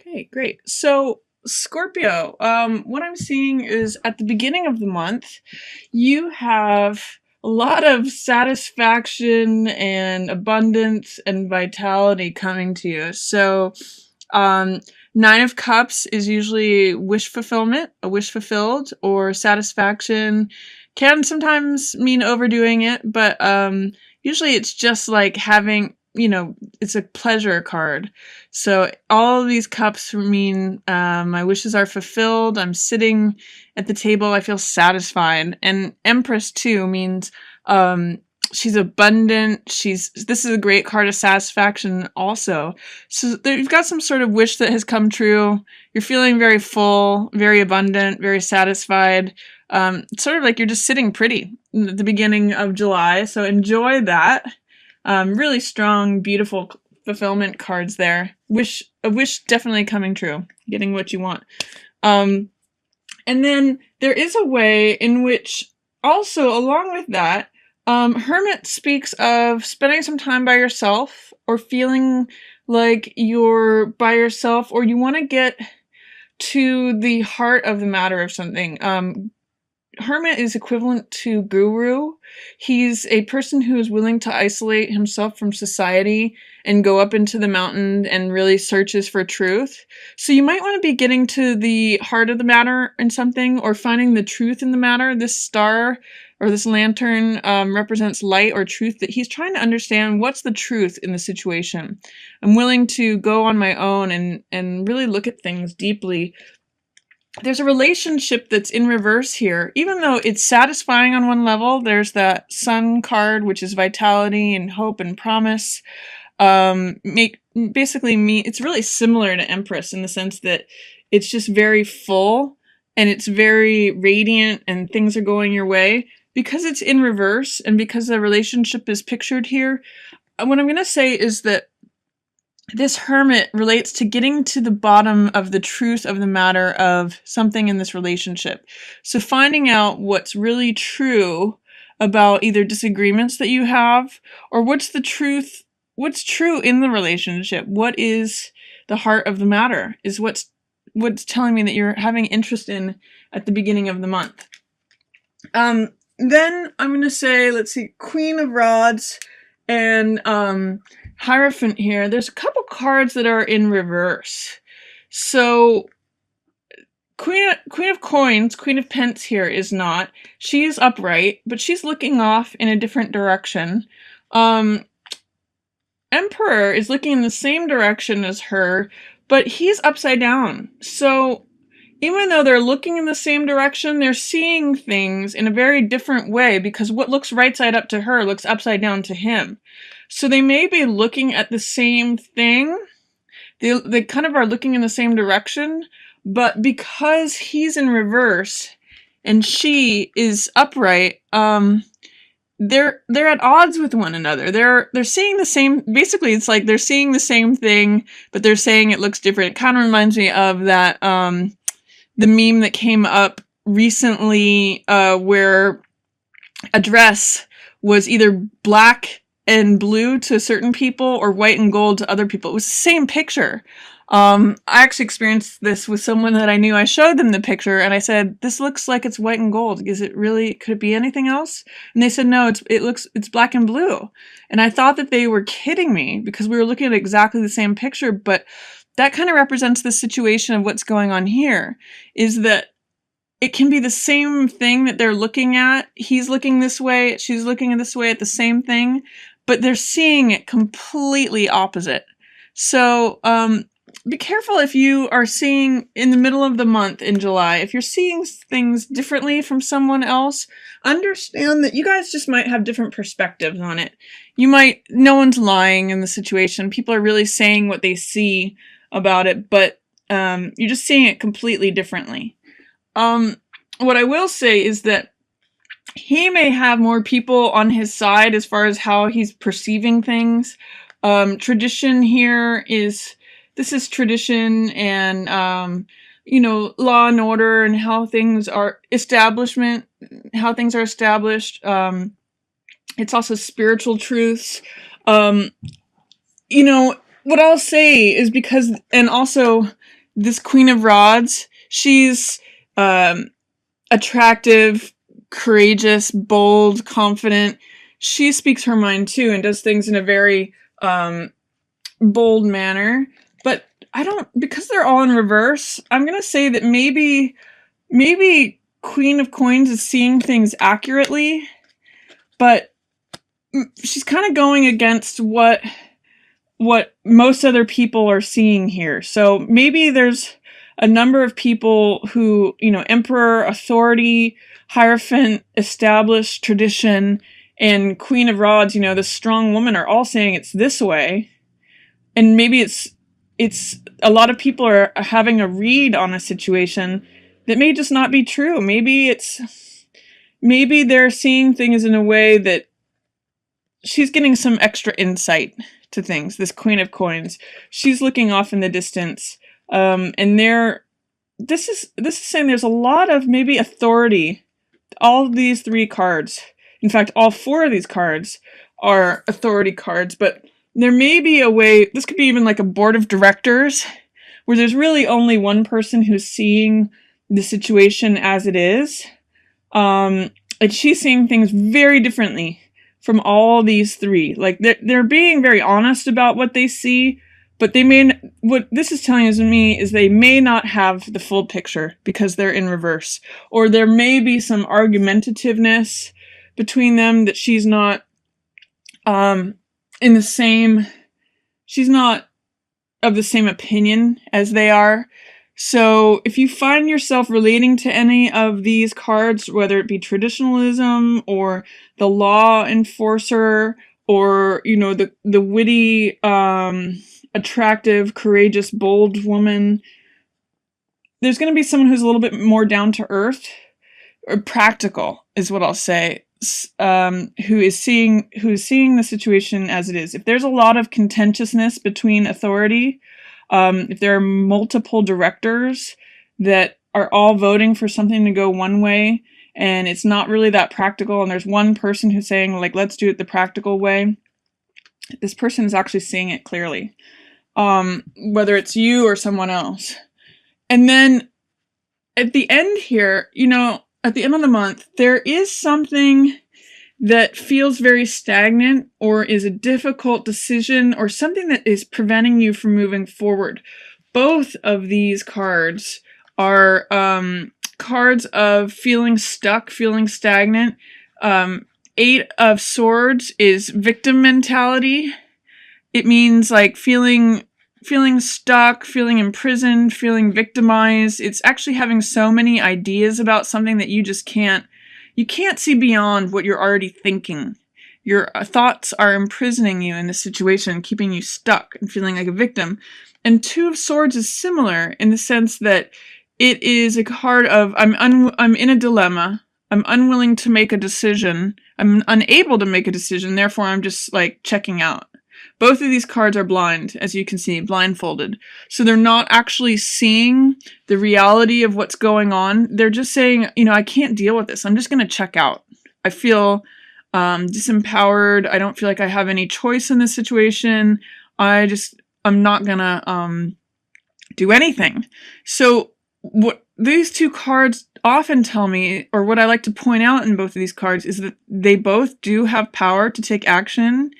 Okay, great. So, Scorpio, what I'm seeing is at the beginning of the month, you have a lot of satisfaction and abundance and vitality coming to you. So, um, Nine of Cups is usually wish fulfillment, a wish fulfilled, or satisfaction. Can sometimes mean overdoing it, but usually it's just like having, it's a pleasure card. So all of these cups mean my wishes are fulfilled. I'm sitting at the table. I feel satisfied. And Empress too means she's abundant. This is a great card of satisfaction also. So you've got some sort of wish that has come true. You're feeling very full, very abundant, very satisfied. It's sort of like you're just sitting pretty at the beginning of July. So enjoy that. Really strong, beautiful fulfillment cards there. A wish definitely coming true. Getting what you want. And then there is a way in which also along with that, Hermit speaks of spending some time by yourself or feeling like you're by yourself or you want to get to the heart of the matter of something. Hermit is equivalent to guru. He's a person who is willing to isolate himself from society and go up into the mountain and really searches for truth. So you might want to be getting to the heart of the matter in something or finding the truth in the matter. This star or this lantern represents light or truth, that he's trying to understand what's the truth in the situation. I'm willing to go on my own and really look at things deeply. There's a relationship that's in reverse here. Even though it's satisfying on one level, there's that Sun card, which is vitality and hope and promise. It's really similar to Empress in the sense that it's just very full and it's very radiant and things are going your way. Because it's in reverse and because the relationship is pictured here, what I'm going to say is that this hermit relates to getting to the bottom of the truth of the matter of something in this relationship. So finding out what's really true about either disagreements that you have or what's true in the relationship. What is the heart of the matter is what's telling me that you're having interest in at the beginning of the month. Then I'm going to say, let's see, Queen of Rods and Hierophant here. There's a couple cards that are in reverse. So Queen of Coins, Queen of Pence here is not. She is upright, but she's looking off in a different direction. Emperor is looking in the same direction as her, but he's upside down. So even though they're looking in the same direction, they're seeing things in a very different way because what looks right side up to her looks upside down to him. So they may be looking at the same thing. They kind of are looking in the same direction, but because he's in reverse and she is upright, they're at odds with one another. They're seeing the same. Basically, it's like they're seeing the same thing, but they're saying it looks different. It kind of reminds me of that the meme that came up recently where a dress was either black and blue to certain people or white and gold to other people. It was the same picture. I actually experienced this with someone that I knew. I showed them the picture and I said, "This looks like it's white and gold. Could it be anything else?" And they said, "No, it's black and blue." And I thought that they were kidding me because we were looking at exactly the same picture, but that kind of represents the situation of what's going on here, is that it can be the same thing that they're looking at. He's looking this way, she's looking this way at the same thing, but they're seeing it completely opposite. So be careful if you are seeing in the middle of the month in July, if you're seeing things differently from someone else, understand that you guys just might have different perspectives on it. No one's lying in the situation. People are really saying what they see about it, but you're just seeing it completely differently. What I will say is that he may have more people on his side as far as how he's perceiving things. Tradition here this is tradition and, law and order and how things are established. It's also spiritual truths. What I'll say is and also this Queen of Rods, she's attractive, courageous, bold, confident. She speaks her mind too and does things in a very bold manner. But because they're all in reverse, I'm going to say that maybe Queen of Coins is seeing things accurately, but she's kind of going against what most other people are seeing here. So maybe there's a number of people who, Emperor, authority, Hierophant, established tradition, and Queen of Rods, the strong woman, are all saying it's this way. And maybe it's a lot of people are having a read on a situation that may just not be true. Maybe they're seeing things in a way that she's getting some extra insight to things. This Queen of Coins, she's looking off in the distance, and this is saying there's a lot of maybe authority. All of these 3 cards, in fact, all 4 of these cards are authority cards, but there may be a way, this could be even like a board of directors, where there's really only one person who's seeing the situation as it is, and she's seeing things very differently from all these 3. Like, they're being very honest about what they see, but what this is telling me is they may not have the full picture because they're in reverse. Or there may be some argumentativeness between them that she's not she's not of the same opinion as they are. So if you find yourself relating to any of these cards, whether it be traditionalism or the law enforcer or, the witty, attractive, courageous, bold woman, there's going to be someone who's a little bit more down to earth, or practical is what I'll say, who is seeing the situation as it is. If there's a lot of contentiousness between authority, if there are multiple directors that are all voting for something to go one way and it's not really that practical, and there's one person who's saying, like, let's do it the practical way, this person is actually seeing it clearly, whether it's you or someone else. And then at the end here, at the end of the month, there is something that feels very stagnant or is a difficult decision or something that is preventing you from moving forward. Both of these cards are cards of feeling stuck, feeling stagnant. 8 of Swords is victim mentality. It means like feeling stuck, feeling imprisoned, feeling victimized. It's actually having so many ideas about something that you just can't see beyond what you're already thinking. Your thoughts are imprisoning you in this situation, keeping you stuck and feeling like a victim. And 2 of Swords is similar in the sense that it is a card of I'm in a dilemma. I'm unwilling to make a decision. I'm unable to make a decision. Therefore, I'm just like checking out. Both of these cards are blind, as you can see, blindfolded. So they're not actually seeing the reality of what's going on. They're just saying, I can't deal with this. I'm just going to check out. I feel disempowered. I don't feel like I have any choice in this situation. I'm not going to do anything. So what these 2 cards often tell me, or what I like to point out in both of these cards, is that they both do have power to take action.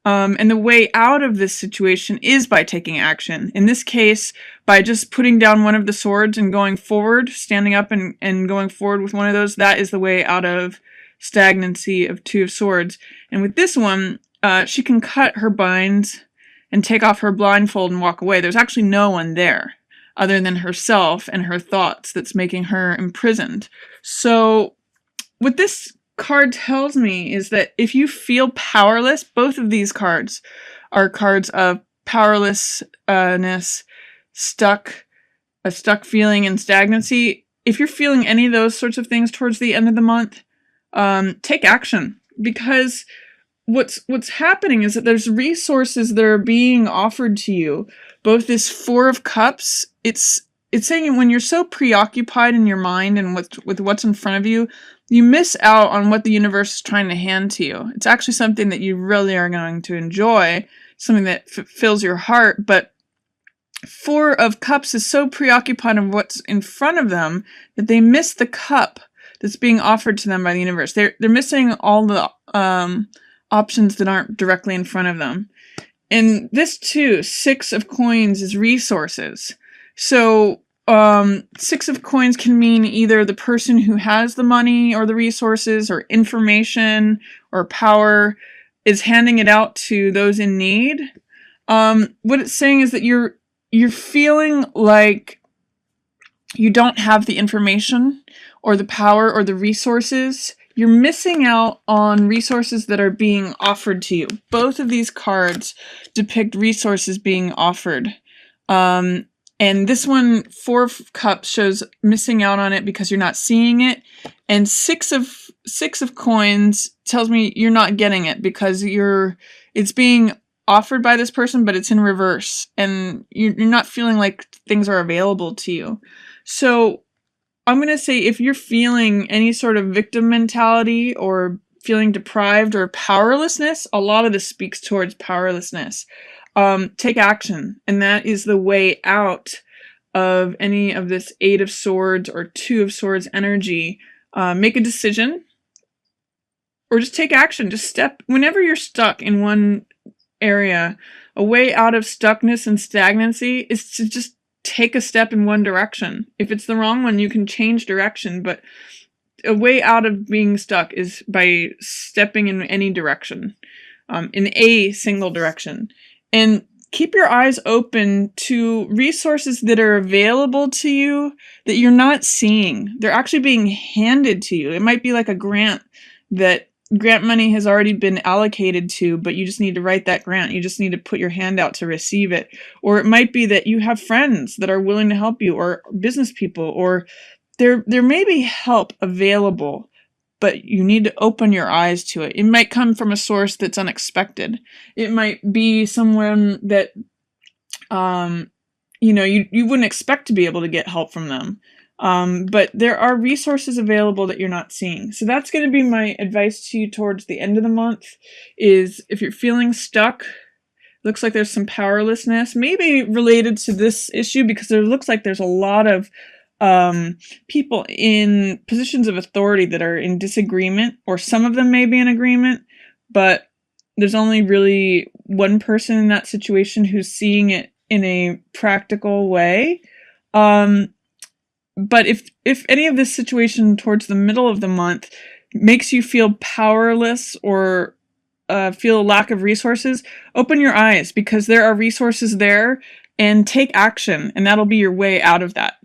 And the way out of this situation is by taking action. In this case, by just putting down one of the swords and going forward, standing up and going forward with one of those, that is the way out of stagnancy of 2 of Swords. And with this one, she can cut her binds and take off her blindfold and walk away. There's actually no one there other than herself and her thoughts that's making her imprisoned. So what this card tells me is that if you feel powerless, both of these cards are cards of powerlessness, a stuck feeling and stagnancy. If you're feeling any of those sorts of things towards the end of the month, take action, because what's happening is that there's resources that are being offered to you. Both this 4 of Cups, it's saying when you're so preoccupied in your mind and with what's in front of you, you miss out on what the universe is trying to hand to you. It's actually something that you really are going to enjoy, something that fills your heart, but Four of Cups is so preoccupied with what's in front of them that they miss the cup that's being offered to them by the universe. They're missing all the options that aren't directly in front of them. And this too, Six of Coins is resources. So Six of Coins can mean either the person who has the money or the resources or information or power is handing it out to those in need. What it's saying is that you're feeling like you don't have the information or the power or the resources. You're missing out on resources that are being offered to you. Both of these cards depict resources being offered. And this one, Four of Cups, shows missing out on it because you're not seeing it. And Six of Coins tells me you're not getting it because it's being offered by this person, but it's in reverse. And you're not feeling like things are available to you. So I'm going to say if you're feeling any sort of victim mentality or feeling deprived or powerlessness, a lot of this speaks towards powerlessness. Take action. And that is the way out of any of this Eight of Swords or Two of Swords energy. Make a decision or just take action. Just step. Whenever you're stuck in one area, a way out of stuckness and stagnancy is to just take a step in one direction. If it's the wrong one, you can change direction, but a way out of being stuck is by stepping in any direction, in a single direction. And keep your eyes open to resources that are available to you that you're not seeing. They're actually being handed to you. It might be like a grant that grant money has already been allocated to, but you just need to write that grant. You just need to put your hand out to receive it. Or it might be that you have friends that are willing to help you, or business people, or there may be help available, but you need to open your eyes to it. It might come from a source that's unexpected. It might be someone that you wouldn't expect to be able to get help from them. But there are resources available that you're not seeing. So that's going to be my advice to you towards the end of the month, is if you're feeling stuck, looks like there's some powerlessness, maybe related to this issue, because there looks like there's a lot of people in positions of authority that are in disagreement, or some of them may be in agreement, but there's only really one person in that situation who's seeing it in a practical way. But if any of this situation towards the middle of the month makes you feel powerless or feel a lack of resources, open your eyes, because there are resources there, and take action, and that'll be your way out of that.